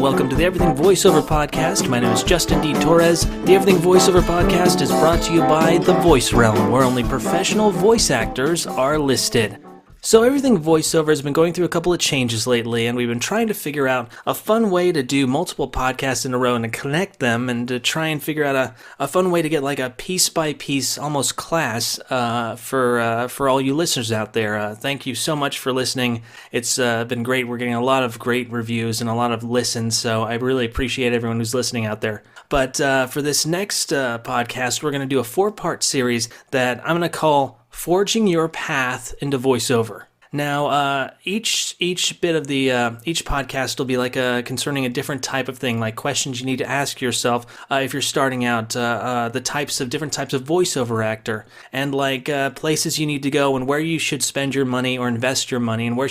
welcome to the Everything Voiceover Podcast. My name is Justin D. Torres. The Everything Voiceover Podcast is brought to you by The Voice Realm, where only professional voice actors are listed. So Everything Voiceover has been going through a couple of changes lately, and we've been trying to figure out a fun way to do multiple podcasts in a row and to connect them, and to try and figure out a fun way to get like a piece-by-piece, almost class for all you listeners out there. Thank you so much for listening. It's been great. We're getting a lot of great reviews and a lot of listens, so I really appreciate everyone who's listening out there. But for this next podcast, we're going to do a 4-part series that I'm going to call Forging Your Path Into Voiceover. Now, each bit of the each podcast will be like concerning a different type of thing, like questions you need to ask yourself if you're starting out, the different types of voiceover actor, and like places you need to go and where you should spend your money or invest your money, and where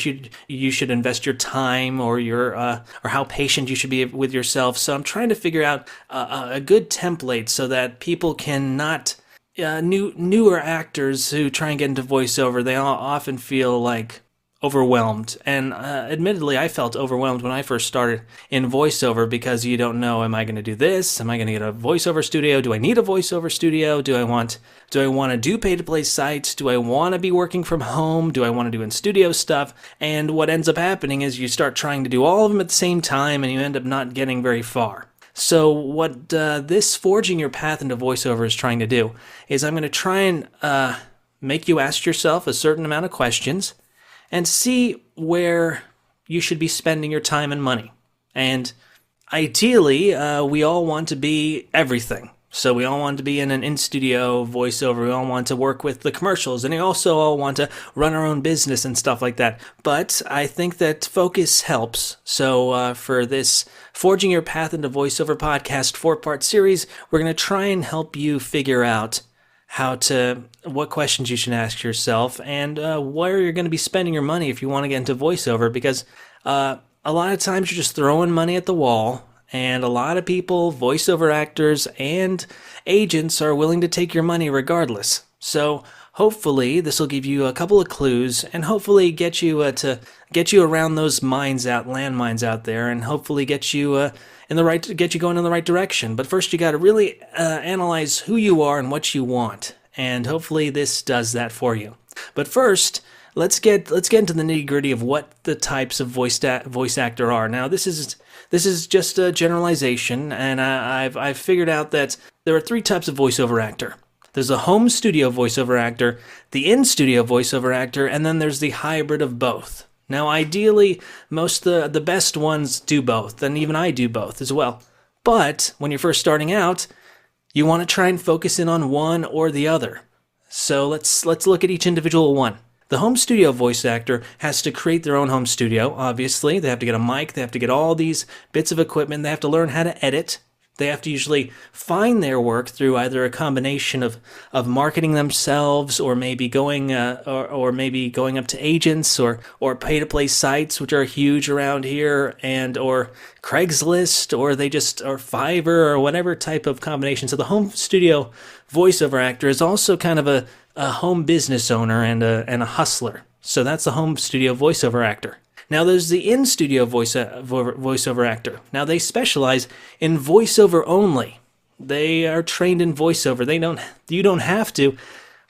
you should invest your time or or how patient you should be with yourself. So I'm trying to figure out a good template so that people can not. Newer actors who try and get into voiceover, they all often feel like overwhelmed. And admittedly, I felt overwhelmed when I first started in voiceover because you don't know, am I going to do this? Am I going to get a voiceover studio? Do I need a voiceover studio? Do I want to do pay-to-play sites? Do I want to be working from home? Do I want to do in-studio stuff? And what ends up happening is you start trying to do all of them at the same time and you end up not getting very far. So what this Forging Your Path into Voiceover is trying to do is I'm going to try and make you ask yourself a certain amount of questions and see where you should be spending your time and money. And ideally, we all want to be everything. So we all want to be in an in-studio voiceover. We all want to work with the commercials, and we also all want to run our own business and stuff like that. But I think that focus helps. So for this Forging Your Path into Voiceover podcast 4-part series, we're going to try and help you figure out what questions you should ask yourself and where you're going to be spending your money if you want to get into voiceover, because a lot of times you're just throwing money at the wall. And a lot of people, voiceover actors and agents, are willing to take your money regardless. So hopefully this will give you a couple of clues and hopefully get you around those landmines out there, and hopefully get you going in the right direction. But first you got to really analyze who you are and what you want, and hopefully this does that for you. But first, let's get into the nitty-gritty of what the types of voice actor are. Now, this is just a generalization, and I've figured out that there are 3 types of voiceover actor. There's a home studio voiceover actor, the in-studio voiceover actor, and then there's the hybrid of both. Now, ideally, most the best ones do both, and even I do both as well. But when you're first starting out, you want to try and focus in on one or the other. So let's look at each individual one. The home studio voice actor has to create their own home studio, obviously. They have to get a mic, they have to get all these bits of equipment, they have to learn how to edit. They have to usually find their work through either a combination of marketing themselves, or maybe going or maybe going up to agents or pay-to-play sites, which are huge around here, and or Craigslist, or Fiverr, or whatever type of combination. So the home studio voiceover actor is also kind of a home business owner and a hustler. So that's the home studio voiceover actor. Now there's the in-studio voiceover actor. Now they specialize in voiceover only. They are trained in voiceover. You don't have to.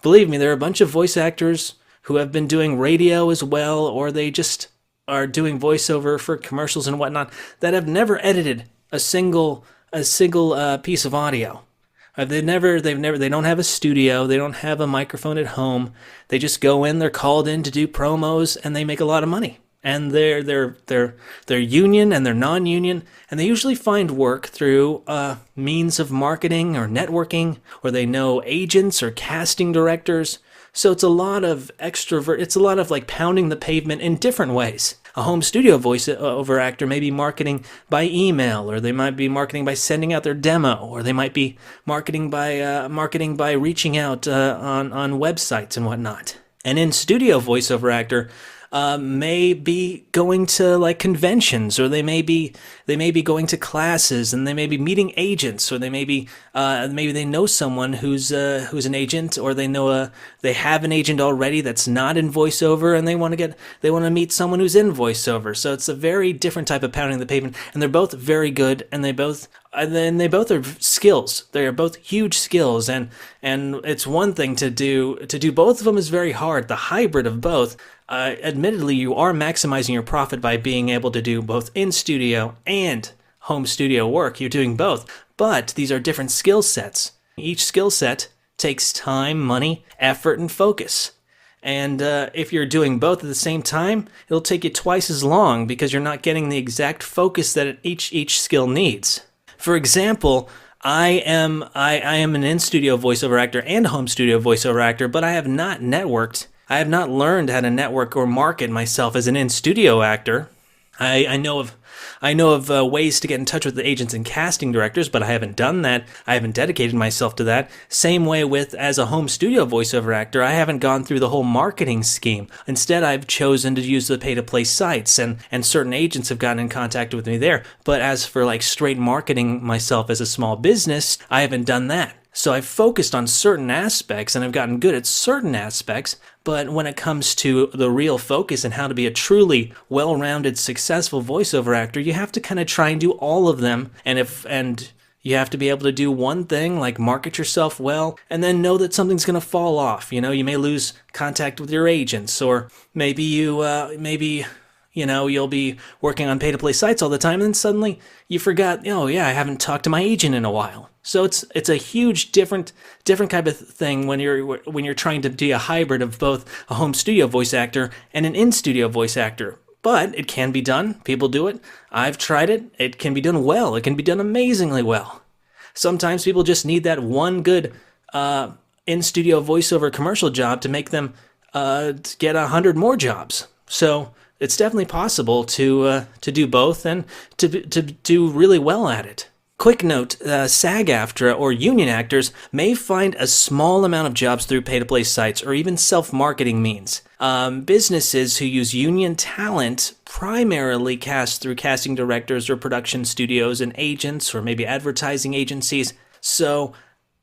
Believe me, there are a bunch of voice actors who have been doing radio as well, or they just are doing voiceover for commercials and whatnot, that have never edited a single piece of audio. They don't have a studio, they don't have a microphone at home. They just go in, they're called in to do promos, and they make a lot of money. And they're union and they're non-union, and they usually find work through means of marketing or networking, or they know agents or casting directors. So it's a lot of it's a lot of like pounding the pavement in different ways. A home studio voiceover actor may be marketing by email, or they might be marketing by sending out their demo, or they might be marketing by reaching out on websites and whatnot. An in-studio voiceover actor may be going to like conventions, or they may be going to classes, and they may be meeting agents, or they may be maybe they know someone who's an agent, or they have an agent already that's not in voiceover, and they want to meet someone who's in voiceover. So it's a very different type of pounding the pavement, and they're both very good, and they both are skills. They are both huge skills, and it's one thing to do both of them is very hard. The hybrid of both, admittedly, you are maximizing your profit by being able to do both in-studio and home studio work. You're doing both, but these are different skill sets. Each skill set takes time, money, effort, and focus. And if you're doing both at the same time, it'll take you twice as long because you're not getting the exact focus that each skill needs. For example, I am an in-studio voiceover actor and a home studio voiceover actor, but I have not networked. I have not learned how to network or market myself as an in-studio actor. I know of ways to get in touch with the agents and casting directors, but I haven't done that. I haven't dedicated myself to that. Same way as a home studio voiceover actor, I haven't gone through the whole marketing scheme. Instead, I've chosen to use the pay-to-play sites, and certain agents have gotten in contact with me there. But as for like straight marketing myself as a small business, I haven't done that. So I've focused on certain aspects, and I've gotten good at certain aspects, but when it comes to the real focus and how to be a truly well-rounded, successful voiceover actor, you have to kind of try and do all of them, and you have to be able to do one thing, like market yourself well, and then know that something's going to fall off. You know, you may lose contact with your agents, or maybe you'll be working on pay-to-play sites all the time, and then suddenly you forgot, oh yeah, I haven't talked to my agent in a while. So it's a huge different kind of thing when you're trying to be a hybrid of both a home studio voice actor and an in-studio voice actor. But it can be done. People do it. I've tried it. It can be done well. It can be done amazingly well. Sometimes people just need that one good in-studio voiceover commercial job to make them get 100 more jobs. So it's definitely possible to do both and to do really well at it. Quick note, SAG-AFTRA or union actors may find a small amount of jobs through pay-to-play sites or even self-marketing means. Businesses who use union talent primarily cast through casting directors or production studios and agents or maybe advertising agencies. So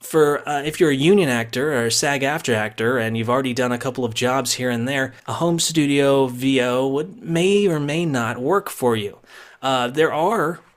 if you're a union actor or a SAG-AFTRA actor and you've already done a couple of jobs here and there, a home studio VO may or may not work for you.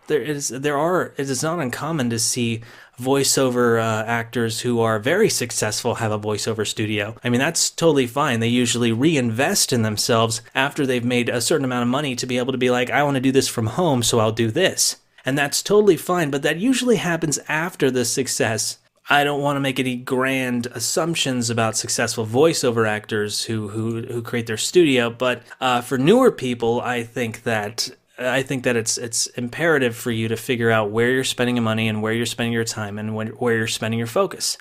It is not uncommon to see voiceover actors who are very successful have a voiceover studio. I mean, that's totally fine. They usually reinvest in themselves after they've made a certain amount of money to be able to be like, I want to do this from home, so I'll do this. And that's totally fine, but that usually happens after the success. I don't want to make any grand assumptions about successful voiceover actors who create their studio, but for newer people, I think that it's imperative for you to figure out where you're spending your money and where you're spending your time and where you're spending your focus.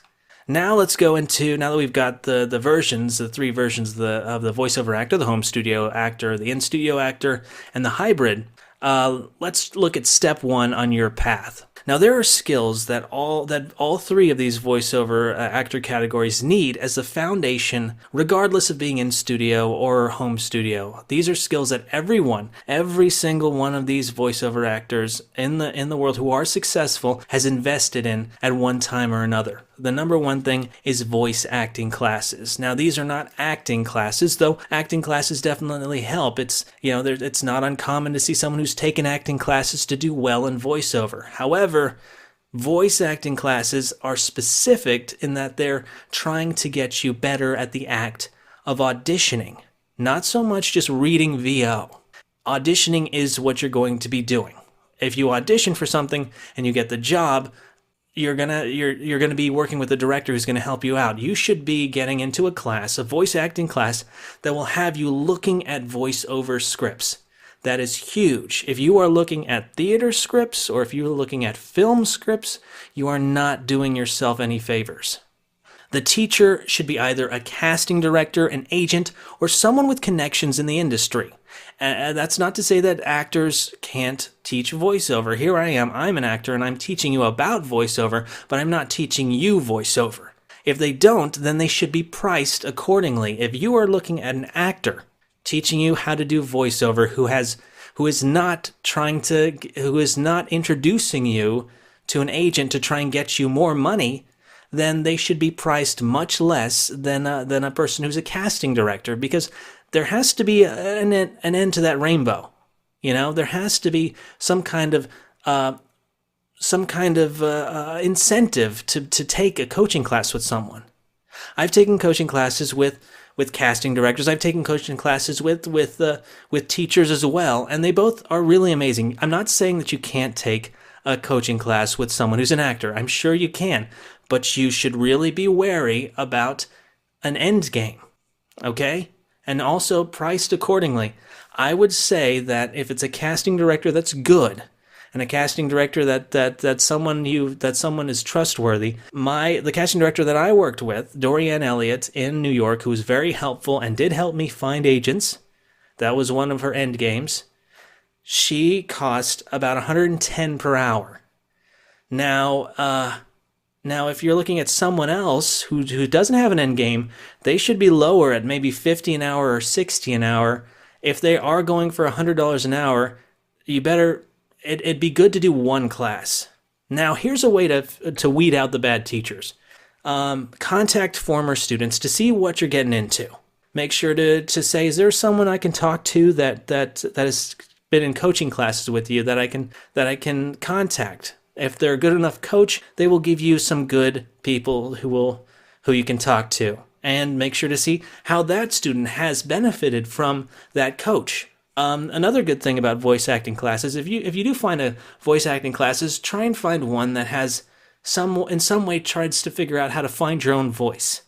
Now let's go into, now that we've got the three versions of the voiceover actor, the home studio actor, the in-studio actor, and the hybrid, let's look at step 1 on your path. Now, there are skills that all three of these voiceover actor categories need as the foundation, regardless of being in studio or home studio. These are skills that every single one of these voiceover actors in the world who are successful has invested in at one time or another. The number one thing is voice acting classes. Now, these are not acting classes, though acting classes definitely help. It's not uncommon to see someone who's taken acting classes to do well in voiceover. However, voice acting classes are specific in that they're trying to get you better at the act of auditioning, not so much just reading VO. Auditioning is what you're going to be doing. If you audition for something and you get the job, you're gonna be working with a director who's gonna help you out. You should be getting into a class, a voice acting class, that will have you looking at voiceover scripts. That is huge. If you are looking at theater scripts or if you're looking at film scripts, you are not doing yourself any favors. The teacher should be either a casting director, an agent, or someone with connections in the industry. That's not to say that actors can't teach voiceover. Here I am, I'm an actor, and I'm teaching you about voiceover, but I'm not teaching you voiceover. If they don't, then they should be priced accordingly. If you are looking at an actor teaching you how to do voiceover who is not introducing you to an agent to try and get you more money, then they should be priced much less than a person who's a casting director, because there has to be an end to that rainbow. There has to be some kind of incentive to take a coaching class with someone. I've taken coaching classes with casting directors. I've taken coaching classes with teachers as well, and they both are really amazing. I'm not saying that you can't take a coaching class with someone who's an actor. I'm sure you can, but you should really be wary about an end game, okay? And also priced accordingly. I would say that if it's a casting director that's good, and a casting director that someone is trustworthy. The casting director that I worked with, Dorianne Elliott in New York, who was very helpful and did help me find agents. That was one of her end games. She cost about $110 per hour. Now, if you're looking at someone else who doesn't have an end game, they should be lower at maybe $50 an hour or $60 an hour. If they are going for $100 an hour, it'd be good to do one class. Now, here's a way to weed out the bad teachers. Contact former students to see what you're getting into. Make sure to say, is there someone I can talk to that has been in coaching classes with you that I can contact? If they're a good enough coach, they will give you some good people who you can talk to. And make sure to see how that student has benefited from that coach. Another good thing about voice acting classes, if you do find a voice acting classes, try and find one that has in some way tries to figure out how to find your own voice,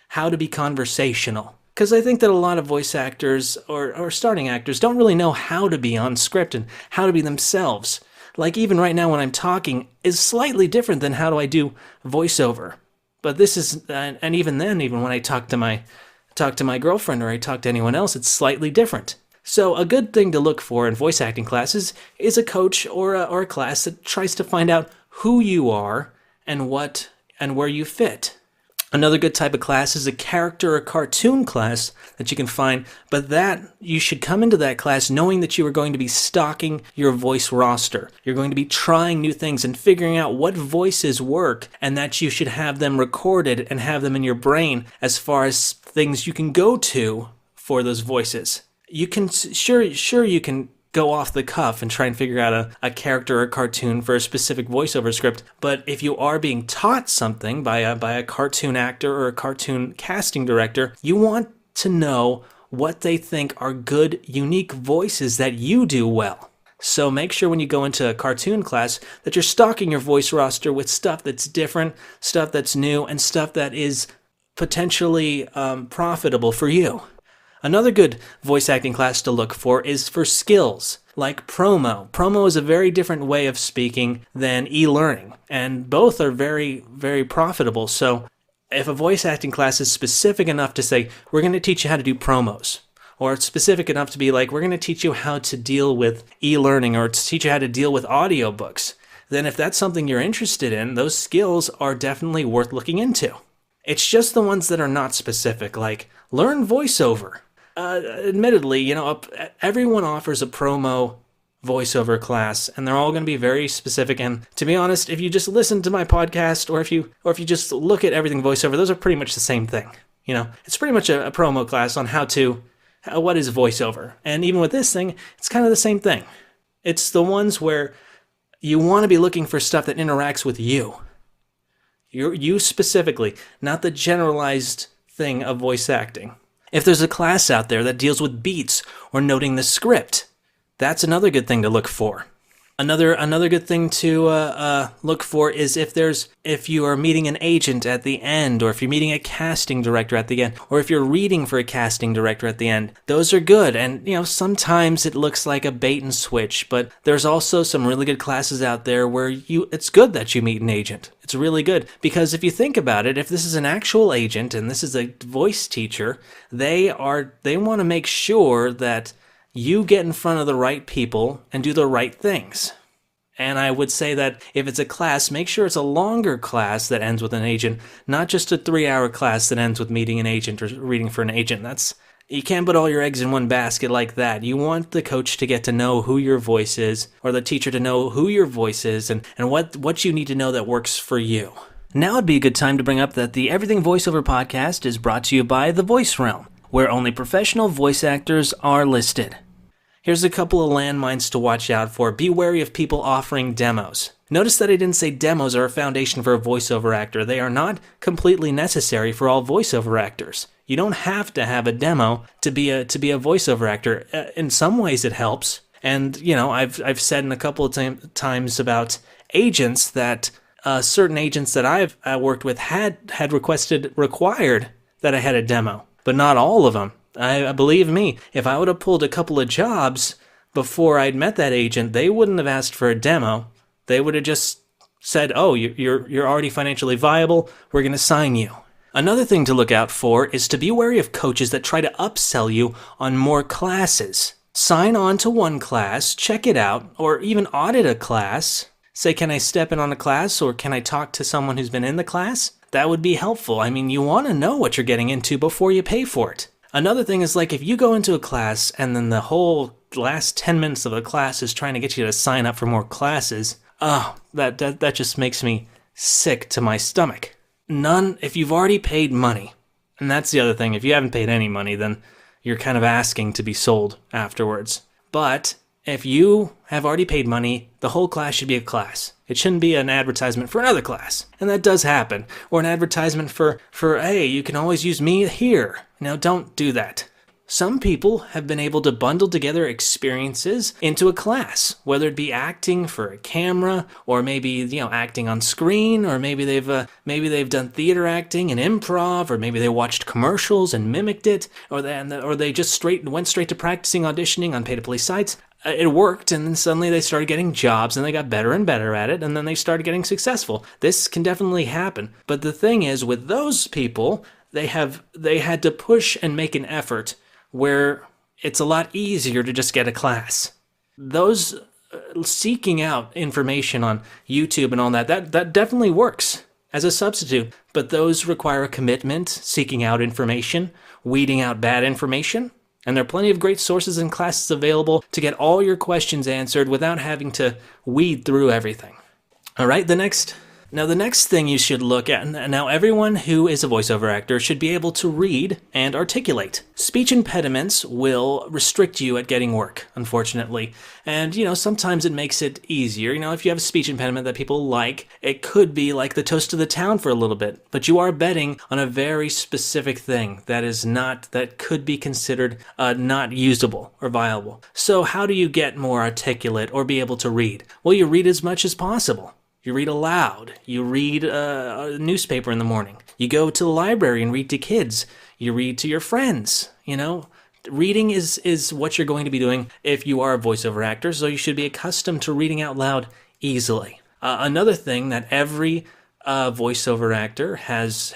how to be conversational. Because I think that a lot of voice actors or starting actors don't really know how to be on script and how to be themselves. Like even right now when I'm talking is slightly different than how do I do voiceover. But this is, and even then, even when I talk to my girlfriend or I talk to anyone else, it's slightly different. So a good thing to look for in voice acting classes is a coach or a class that tries to find out who you are and where you fit. Another good type of class is a character or cartoon class that you can find, but that you should come into that class knowing that you are going to be stocking your voice roster. You're going to be trying new things and figuring out what voices work, and that you should have them recorded and have them in your brain as far as things you can go to for those voices. You can sure you can go off the cuff and try and figure out a character or cartoon for a specific voiceover script, but if you are being taught something by a cartoon actor or a cartoon casting director, you want to know what they think are good, unique voices that you do well. So make sure when you go into a cartoon class that you're stocking your voice roster with stuff that's different, stuff that's new, and stuff that is potentially profitable for you. Another good voice acting class to look for is for skills, like promo. Promo is a very different way of speaking than e-learning, and both are very, very profitable. So if a voice acting class is specific enough to say, we're going to teach you how to do promos, or it's specific enough to be like, we're going to teach you how to deal with e-learning, or to teach you how to deal with audiobooks, then if that's something you're interested in, those skills are definitely worth looking into. It's just the ones that are not specific, like learn voiceover. Admittedly, everyone offers a promo voiceover class, and they're all going to be very specific. And to be honest, if you just listen to my podcast, or if you just look at everything voiceover, those are pretty much the same thing. It's pretty much a promo class on what is voiceover. And even with this thing, it's kind of the same thing. It's the ones where you want to be looking for stuff that interacts with you. You specifically, not the generalized thing of voice acting. If there's a class out there that deals with beats or noting the script, that's another good thing to look for. Another good thing to look for is if you are meeting an agent at the end, or if you're meeting a casting director at the end, or if you're reading for a casting director at the end. Those are good, and sometimes it looks like a bait and switch, but there's also some really good classes out there where it's good that you meet an agent. It's really good, because if you think about it, if this is an actual agent and this is a voice teacher, they want to make sure that you get in front of the right people and do the right things. And I would say that if it's a class, make sure it's a longer class that ends with an agent, not just a 3-hour class that ends with meeting an agent or reading for an agent. You can't put all your eggs in one basket like that. You want the coach to get to know who your voice is, or the teacher to know who your voice is, and what you need to know that works for you. Now would be a good time to bring up that the Everything Voiceover podcast is brought to you by The Voice Realm, where only professional voice actors are listed. Here's a couple of landmines to watch out for. Be wary of people offering demos. Notice that I didn't say demos are a foundation for a voiceover actor. They are not completely necessary for all voiceover actors. You don't have to have a demo to be a voiceover actor. In some ways it helps. And, I've said in a couple of times about agents that certain agents that I've worked with had required that I had a demo, but not all of them. I believe me, if I would have pulled a couple of jobs before I'd met that agent, they wouldn't have asked for a demo. They would have just said, "Oh, you're already financially viable. We're going to sign you." Another thing to look out for is to be wary of coaches that try to upsell you on more classes. Sign on to one class, check it out, or even audit a class. Say, "Can I step in on a class, or can I talk to someone who's been in the class?" That would be helpful. I mean, you want to know what you're getting into before you pay for it. Another thing is, like, if you go into a class and then the whole last 10 minutes of the class is trying to get you to sign up for more classes, that just makes me sick to my stomach. If you've already paid money, and that's the other thing, if you haven't paid any money, then you're kind of asking to be sold afterwards. But if you have already paid money, the whole class should be a class. It shouldn't be an advertisement for another class. And that does happen. Or an advertisement for hey, you can always use me here. Now, don't do that. Some people have been able to bundle together experiences into a class, whether it be acting for a camera, or maybe acting on screen, or maybe they've done theater acting and improv, or maybe they watched commercials and mimicked it, or they just went straight to practicing auditioning on pay-to-play sites. It worked, and then suddenly they started getting jobs, and they got better and better at it, and then they started getting successful. This can definitely happen. But the thing is, with those people, they had to push and make an effort where it's a lot easier to just get a class. Those seeking out information on YouTube and all that definitely works as a substitute, but those require a commitment, seeking out information, weeding out bad information. And there are plenty of great sources and classes available to get all your questions answered without having to weed through everything. All right, the next thing you should look at, now everyone who is a voiceover actor should be able to read and articulate. Speech impediments will restrict you at getting work, unfortunately. And, sometimes it makes it easier. If you have a speech impediment that people like, it could be like the toast of the town for a little bit. But you are betting on a very specific thing that could be considered not usable or viable. So how do you get more articulate or be able to read? Well, you read as much as possible. You read aloud. You read a newspaper in the morning. You go to the library and read to kids. You read to your friends. Reading is what you're going to be doing if you are a voiceover actor, so you should be accustomed to reading out loud easily. Another thing that every voiceover actor has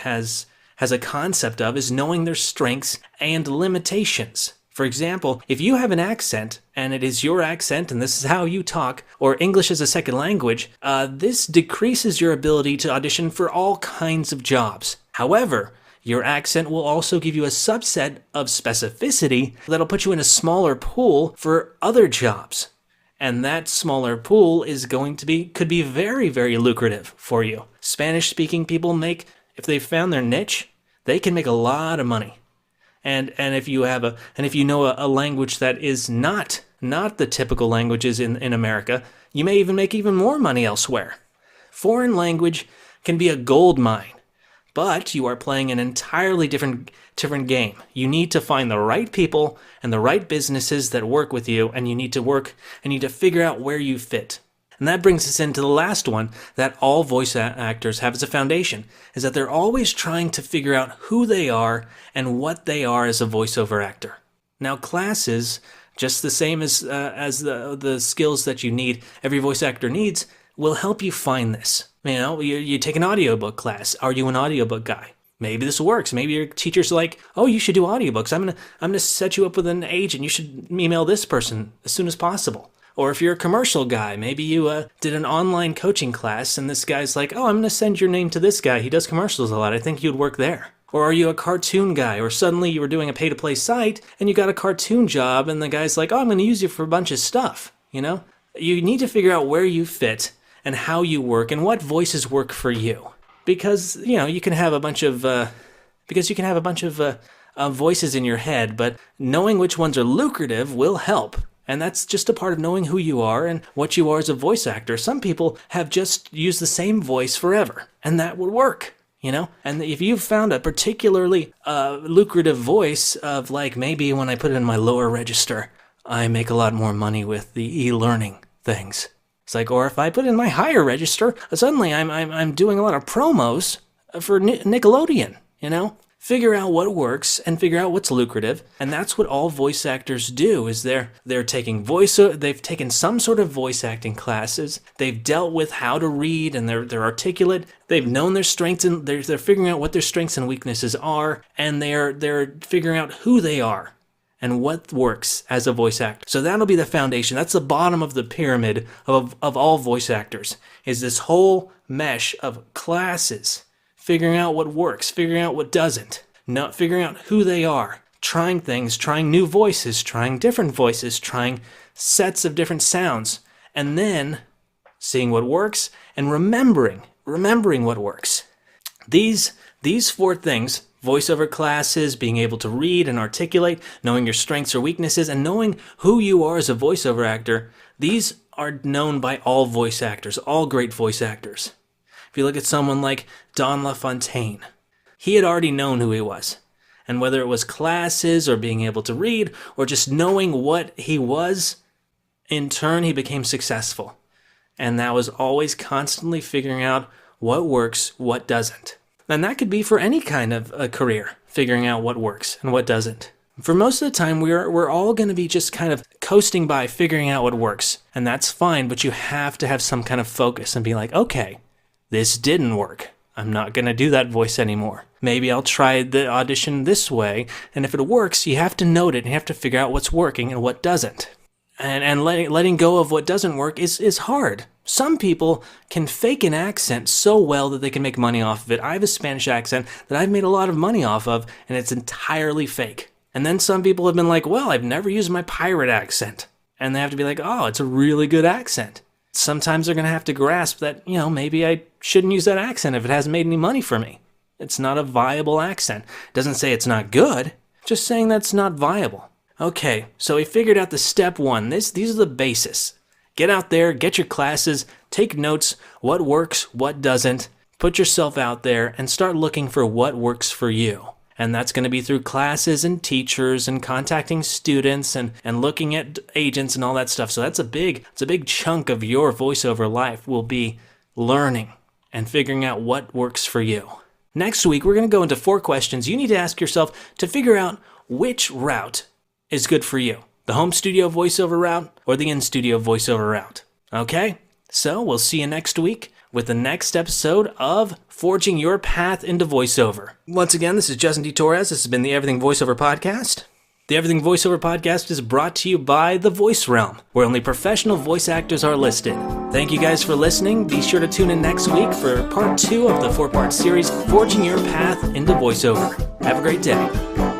a concept of is knowing their strengths and limitations. For example, if you have an accent, and it is your accent, and this is how you talk, or English as a second language, this decreases your ability to audition for all kinds of jobs. However, your accent will also give you a subset of specificity that'll put you in a smaller pool for other jobs. And that smaller pool could be very, very lucrative for you. Spanish-speaking people if they've found their niche, they can make a lot of money. And if you know a language that is not the typical languages in America, you may even make even more money elsewhere. Foreign language can be a gold mine, but you are playing an entirely different game. You need to find the right people and the right businesses that work with you, and you need to figure out where you fit. And that brings us into the last one that all voice actors have as a foundation, is that they're always trying to figure out who they are and what they are as a voiceover actor. Now, classes, just the same as the skills that you need, every voice actor needs, will help you find this. You take an audiobook class. Are you an audiobook guy? Maybe this works. Maybe your teacher's like, "Oh, you should do audiobooks. I'm gonna set you up with an agent. You should email this person as soon as possible." Or if you're a commercial guy, maybe you did an online coaching class and this guy's like, "Oh, I'm going to send your name to this guy. He does commercials a lot. I think you'd work there." Or are you a cartoon guy? Or suddenly you were doing a pay-to-play site and you got a cartoon job and the guy's like, oh, I'm going to use you for a bunch of stuff, you know? You need to figure out where you fit and how you work and what voices work for you. Because, you know, you can have a bunch of voices in your head, but knowing which ones are lucrative will help. And that's just a part of knowing who you are and what you are as a voice actor. Some people have just used the same voice forever, and that would work, you know? And if you've found a particularly lucrative voice of, like, maybe when I put it in my lower register, I make a lot more money with the e-learning things. It's like, or if I put in my higher register, suddenly I'm doing a lot of promos for Nickelodeon, you know? Figure out what works and figure out what's lucrative, and that's what all voice actors do. Is they've taken some sort of voice acting classes. They've dealt with how to read, and they're articulate. They've known their strengths, and they're figuring out what their strengths and weaknesses are, and they're figuring out who they are and what works as a voice actor. So that'll be the foundation. That's the bottom of the pyramid of all voice actors. Is this whole mesh of classes. Figuring out what works, figuring out what doesn't, not figuring out who they are, trying things, trying new voices, trying different voices, trying sets of different sounds, and then seeing what works and remembering what works. These 4 things, voiceover classes, being able to read and articulate, knowing your strengths or weaknesses, and knowing who you are as a voiceover actor, these are known by all voice actors, all great voice actors. If you look at someone like Don LaFontaine, he had already known who he was. And whether it was classes or being able to read or just knowing what he was, in turn he became successful. And that was always constantly figuring out what works, what doesn't. And that could be for any kind of a career, figuring out what works and what doesn't. For most of the time, we're all going to be just kind of coasting by figuring out what works. And that's fine, but you have to have some kind of focus and be like, okay, this didn't work. I'm not going to do that voice anymore. Maybe I'll try the audition this way, and if it works, you have to note it, and you have to figure out what's working and what doesn't. And letting go of what doesn't work is hard. Some people can fake an accent so well that they can make money off of it. I have a Spanish accent that I've made a lot of money off of, and it's entirely fake. And then some people have been like, well, I've never used my pirate accent. And they have to be like, oh, it's a really good accent. Sometimes they're going to have to grasp that, you know, maybe I shouldn't use that accent if it hasn't made any money for me. It's not a viable accent. It doesn't say it's not good, just saying that's not viable. Okay, so we figured out the step 1. These are the basis. Get out there, get your classes, take notes, what works, what doesn't, put yourself out there and start looking for what works for you. And that's going to be through classes and teachers and contacting students and looking at agents and all that stuff. So it's a big chunk of your voiceover life will be learning and figuring out what works for you. Next week, we're going to go into 4 questions you need to ask yourself to figure out which route is good for you. The home studio voiceover route or the in-studio voiceover route. Okay? So we'll see you next week with the next episode of Forging Your Path Into Voiceover. Once again, this is Justin D. Torres. This has been the Everything Voiceover Podcast. The Everything Voiceover Podcast is brought to you by The Voice Realm, where only professional voice actors are listed. Thank you guys for listening. Be sure to tune in next week for part 2 of the 4-part series, Forging Your Path Into Voiceover. Have a great day.